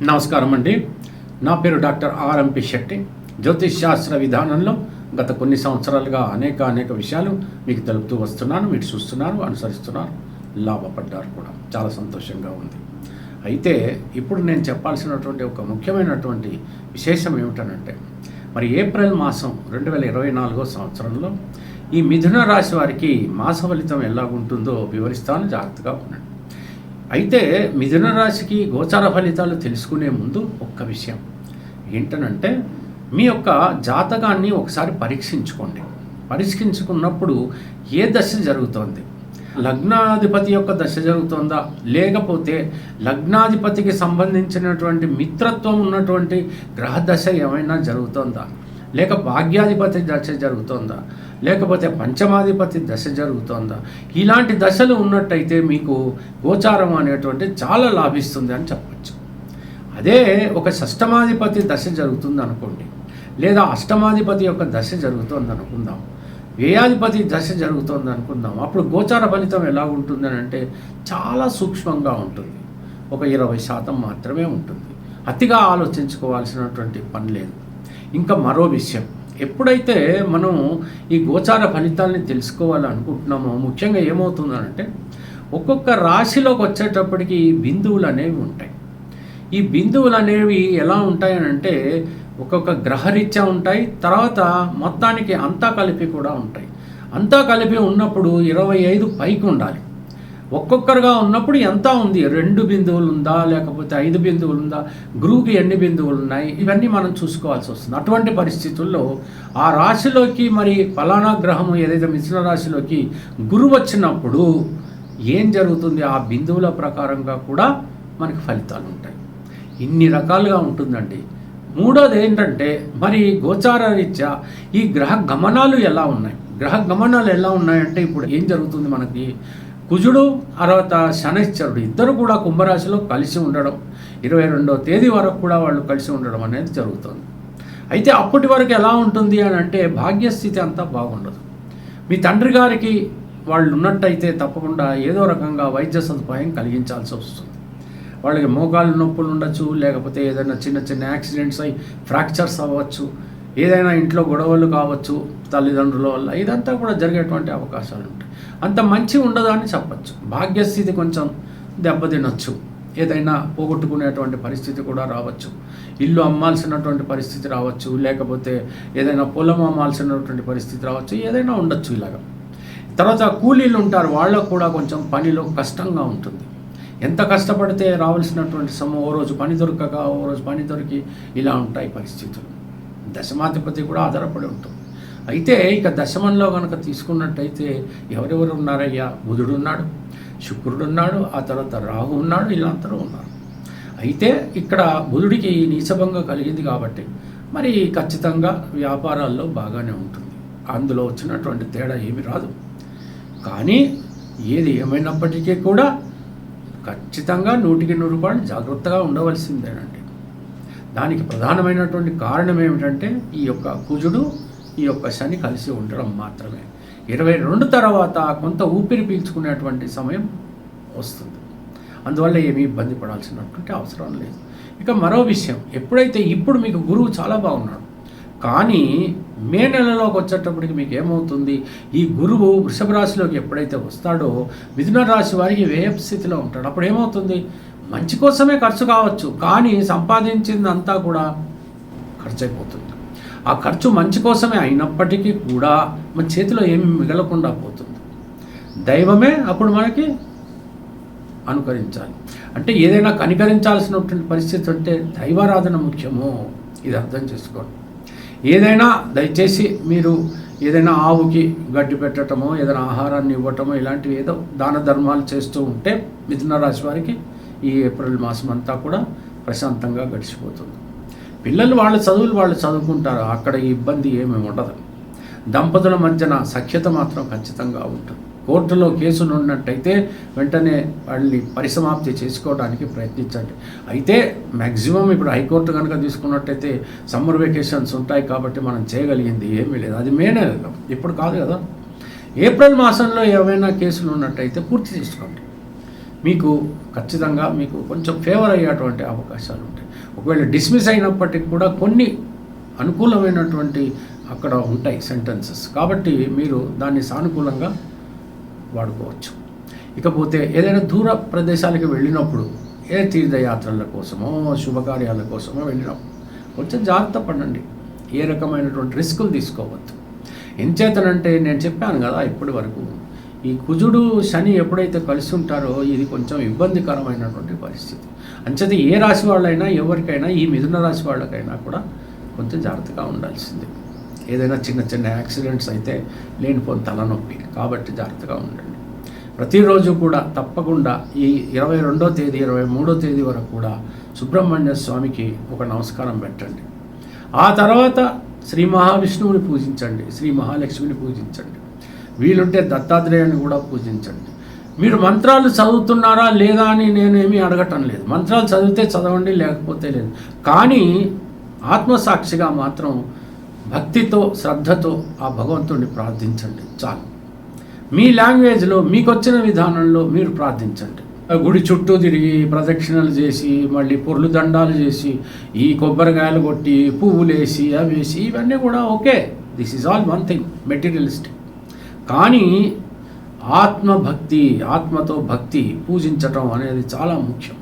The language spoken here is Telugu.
నమస్కారం అండి. నా పేరు డాక్టర్ ఆర్ఎంపి శెట్టి. జ్యోతిష్ శాస్త్ర విధానంలో గత కొన్ని సంవత్సరాలుగా అనేక విషయాలు మీకు తెలుపుతూ వస్తున్నాను. మీరు చూస్తున్నారు, అనుసరిస్తున్నారు, లాభపడ్డారు కూడా. చాలా సంతోషంగా ఉంది. అయితే ఇప్పుడు నేను చెప్పాల్సినటువంటి ఒక ముఖ్యమైనటువంటి విశేషం ఏమిటనంటే, మరి ఏప్రిల్ మాసం 2024 సంవత్సరంలో ఈ మిథున రాశి వారికి మాస ఫలితం ఎలాగుంటుందో వివరిస్తాను, జాగ్రత్తగా ఉండండి. అయితే మిథున రాశికి గోచార ఫలితాలు తెలుసుకునే ముందు ఒక్క విషయం ఏంటనంటే, మీ యొక్క జాతకాన్ని ఒకసారి పరీక్షించుకోండి. పరీక్షించుకున్నప్పుడు ఏ దశ జరుగుతోంది, లగ్నాధిపతి యొక్క దశ జరుగుతుందా, లేకపోతే లగ్నాధిపతికి సంబంధించినటువంటి మిత్రత్వం ఉన్నటువంటి గ్రహ దశ ఏమైనా జరుగుతుందా, లేక భాగ్యాధిపతి దశ జరుగుతుందా, లేకపోతే పంచమాధిపతి దశ జరుగుతుందా, ఇలాంటి దశలు ఉన్నట్టయితే మీకు గోచారం అనేటువంటి చాలా లాభిస్తుంది అని చెప్పచ్చు. అదే ఒక షష్టమాధిపతి దశ జరుగుతుంది అనుకోండి, లేదా అష్టమాధిపతి యొక్క దశ జరుగుతుంది అనుకుందాం, వ్యయాధిపతి దశ జరుగుతుంది అనుకుందాం, అప్పుడు గోచార ఫలితం ఎలా ఉంటుందని అంటే చాలా సూక్ష్మంగా ఉంటుంది. ఒక 20% మాత్రమే ఉంటుంది. అతిగా ఆలోచించుకోవాల్సినటువంటి పని లేదు. ఇంకా మరో విషయం, ఎప్పుడైతే మనం ఈ గోచార ఫలితాలని తెలుసుకోవాలనుకుంటున్నామో ముఖ్యంగా ఏమవుతుందనంటే, ఒక్కొక్క రాశిలోకి వచ్చేటప్పటికి బిందువులు అనేవి ఉంటాయి. ఈ బిందువులు అనేవి ఎలా ఉంటాయనంటే ఒక్కొక్క గ్రహరీత్యా ఉంటాయి, తర్వాత మొత్తానికి అంతా కలిపి కూడా ఉంటాయి. అంతా కలిపి ఉన్నప్పుడు 25 పైకి ఉండాలి. ఒక్కొక్కరుగా ఉన్నప్పుడు ఎంత ఉంది, 2 బిందువులు ఉందా, లేకపోతే 5 బిందువులు ఉందా, గురువుకి ఎన్ని బిందువులు ఉన్నాయి, ఇవన్నీ మనం చూసుకోవాల్సి వస్తుంది. అటువంటి పరిస్థితుల్లో ఆ రాశిలోకి మరి ఫలానా గ్రహము ఏదైతే మిథున రాశిలోకి గురువు వచ్చినప్పుడు ఏం జరుగుతుంది, ఆ బిందువుల ప్రకారంగా కూడా మనకి ఫలితాలు ఉంటాయి. ఇన్ని రకాలుగా ఉంటుందండి. మూడోది ఏంటంటే, మరి గోచార రీత్యా ఈ గ్రహ గమనాలు ఎలా ఉన్నాయి. గ్రహ గమనాలు ఎలా ఉన్నాయంటే, ఇప్పుడు ఏం జరుగుతుంది, మనకి కుజుడు తర్వాత శనైశ్చరుడు ఇద్దరు కూడా కుంభరాశిలో కలిసి ఉండడం, 22వ తేదీ వరకు కూడా వాళ్ళు కలిసి ఉండడం అనేది జరుగుతుంది. అయితే అప్పటి వరకు ఎలా ఉంటుంది అని అంటే, భాగ్యస్థితి అంతా బాగుండదు. మీ తండ్రి గారికి వాళ్ళు ఉన్నట్టయితే తప్పకుండా ఏదో రకంగా వైద్య సదుపాయం కలిగించాల్సి వస్తుంది. వాళ్ళకి మోకాలు నొప్పులు ఉండొచ్చు, లేకపోతే ఏదైనా చిన్న యాక్సిడెంట్స్ అయ్యి ఫ్రాక్చర్స్ అవ్వచ్చు, ఏదైనా ఇంట్లో గొడవలు కావచ్చు తల్లిదండ్రుల వల్ల, ఇదంతా కూడా జరిగేటువంటి అవకాశాలు ఉంటాయి. అంత మంచి ఉండదు అని చెప్పచ్చు. భాగ్యస్థితి కొంచెం దెబ్బతినొచ్చు, ఏదైనా పోగొట్టుకునేటువంటి పరిస్థితి కూడా రావచ్చు, ఇల్లు అమ్మాల్సినటువంటి పరిస్థితి రావచ్చు, లేకపోతే ఏదైనా పొలం అమ్మాల్సినటువంటి పరిస్థితి రావచ్చు, ఏదైనా ఉండొచ్చు ఇలాగా. తర్వాత కూలీలు ఉంటారు, వాళ్ళకు కూడా కొంచెం పనిలో కష్టంగా ఉంటుంది. ఎంత కష్టపడితే రావాల్సినటువంటి ఓ రోజు పని దొరకక, ఓ రోజు పని దొరికి, ఇలా ఉంటాయి పరిస్థితులు. దశమాధిపతి కూడా ఆధారపడి ఉంటుంది. అయితే ఇక దశమంలో కనుక తీసుకున్నట్టయితే ఎవరెవరు ఉన్నారయ్యా, బుధుడు ఉన్నాడు, శుక్రుడు ఉన్నాడు, ఆ తర్వాత రాహు ఉన్నాడు, వీళ్ళందరూ ఉన్నారు. అయితే ఇక్కడ బుధుడికి నీచభంగం కలిగింది కాబట్టి మరి ఖచ్చితంగా వ్యాపారాల్లో బాగానే ఉంటుంది. అందులో వచ్చినటువంటి తేడా ఏమి రాదు. కానీ ఏది ఏమైనప్పటికీ కూడా ఖచ్చితంగా 100% జాగ్రత్తగా ఉండవలసిందేనండి. దానికి ప్రధానమైనటువంటి కారణం ఏమిటంటే, ఈ యొక్క కుజుడు ఈ యొక్క శని కలిసి ఉండడం మాత్రమే. 22 తర్వాత కొంత ఊపిరి పీల్చుకునేటువంటి సమయం వస్తుంది. అందువల్ల ఏమీ ఇబ్బంది పడాల్సినటువంటి అవసరం లేదు. ఇక మరో విషయం, ఎప్పుడైతే ఇప్పుడు మీకు గురువు చాలా బాగున్నాడు, కానీ మే నెలలోకి వచ్చేటప్పటికి మీకు ఏమవుతుంది, ఈ గురువు వృషభ రాశిలోకి ఎప్పుడైతే వస్తాడో మిథున రాశి వారికి వ్యయ స్థితిలో ఉంటాడు. అప్పుడు ఏమవుతుంది, మంచి కోసమే ఖర్చు కావచ్చు, కానీ సంపాదించిందంతా కూడా ఖర్చు అయిపోతుంది. ఆ ఖర్చు మంచి కోసమే అయినప్పటికీ కూడా మన చేతిలో ఏమి మిగలకుండా పోతుంది. దైవమే అప్పుడు మనకి అనుకరించాలి. అంటే ఏదైనా కనికరించాల్సినటువంటి పరిస్థితి అంటే దైవారాధన ముఖ్యమో, ఇది అర్థం చేసుకోండి. ఏదైనా దయచేసి మీరు ఏదైనా ఆవుకి గడ్డి పెట్టడమో, ఏదైనా ఆహారాన్ని ఇవ్వటమో, ఇలాంటివి ఏదో దాన ధర్మాలు చేస్తూ ఉంటే మిథున రాశి వారికి ఈ ఏప్రిల్ మాసం అంతా కూడా ప్రశాంతంగా గడిచిపోతుంది. పిల్లలు వాళ్ళ చదువులు వాళ్ళు చదువుకుంటారు, అక్కడ ఇబ్బంది ఏమీ ఉండదు. దంపతుల మధ్యన సఖ్యత మాత్రం ఖచ్చితంగా ఉంటుంది. కోర్టులో కేసులు ఉన్నట్టయితే వెంటనే వాళ్ళని పరిసమాప్తి చేసుకోవడానికి ప్రయత్నించండి. అయితే మ్యాక్సిమం ఇప్పుడు హైకోర్టు కనుక తీసుకున్నట్టయితే సమ్మర్ వెకేషన్స్ ఉంటాయి కాబట్టి మనం చేయగలిగింది ఏమీ లేదు. అది మే నెలలో, ఇప్పుడు కాదు కదా. ఏప్రిల్ మాసంలో ఏవైనా కేసులు ఉన్నట్టయితే పూర్తి చేసుకోండి. మీకు ఖచ్చితంగా మీకు కొంచెం ఫేవర్ అయ్యేటువంటి అవకాశాలు ఉంటాయి. ఒకవేళ డిస్మిస్ అయినప్పటికీ కూడా కొన్ని అనుకూలమైనటువంటి అక్కడ ఉంటాయి సెంటెన్సెస్, కాబట్టి మీరు దాన్ని సానుకూలంగా వాడుకోవచ్చు. ఇకపోతే ఏదైనా దూర ప్రదేశాలకు వెళ్ళినప్పుడు, ఏ తీర్థయాత్రల కోసమో శుభకార్యాల కోసమో వెళ్ళినప్పుడు కొంచెం జాగ్రత్త పడండి. ఏ రకమైనటువంటి రిస్కులు తీసుకోవద్దు. ఎంచేతనంటే నేను చెప్పాను కదా ఇప్పటి వరకు, ఈ కుజుడు శని ఎప్పుడైతే కలిసి ఉంటారో ఇది కొంచెం ఇబ్బందికరమైనటువంటి పరిస్థితి. అంచేత ఏ రాశి వాళ్ళైనా ఎవరికైనా, ఈ మిథున రాశి వాళ్ళకైనా కూడా కొంచెం జాగ్రత్తగా ఉండాల్సిందే. ఏదైనా చిన్న చిన్న యాక్సిడెంట్స్ అయితే లేనిపోని తలనొప్పి, కాబట్టి జాగ్రత్తగా ఉండండి. ప్రతిరోజు కూడా తప్పకుండా ఈ 22వ తేదీ 23వ తేదీ వరకు కూడా సుబ్రహ్మణ్య స్వామికి ఒక నమస్కారం పెట్టండి. ఆ తర్వాత శ్రీ మహావిష్ణువుని పూజించండి, శ్రీ మహాలక్ష్మిని పూజించండి, వీలుంటే దత్తాత్రేయుని కూడా పూజించండి. మీరు మంత్రాలు చదువుతున్నారా లేదా అని నేనేమీ అడగటం లేదు. మంత్రాలు చదివితే చదవండి, లేకపోతే లేదు. కానీ ఆత్మసాక్షిగా మాత్రం భక్తితో శ్రద్ధతో ఆ భగవంతుడిని ప్రార్థించండి చాలు. మీ లాంగ్వేజ్లో మీకు వచ్చిన విధానంలో మీరు ప్రార్థించండి. గుడి చుట్టూ తిరిగి ప్రదక్షిణలు చేసి మళ్ళీ పొర్లు దండాలు చేసి ఈ కొబ్బరికాయలు కొట్టి పువ్వులు వేసి అవి వేసి ఇవన్నీ కూడా okay, this is all one thing, materialistic. కానీ ఆత్మభక్తి, ఆత్మతో భక్తి పూజించటం అనేది చాలా ముఖ్యం.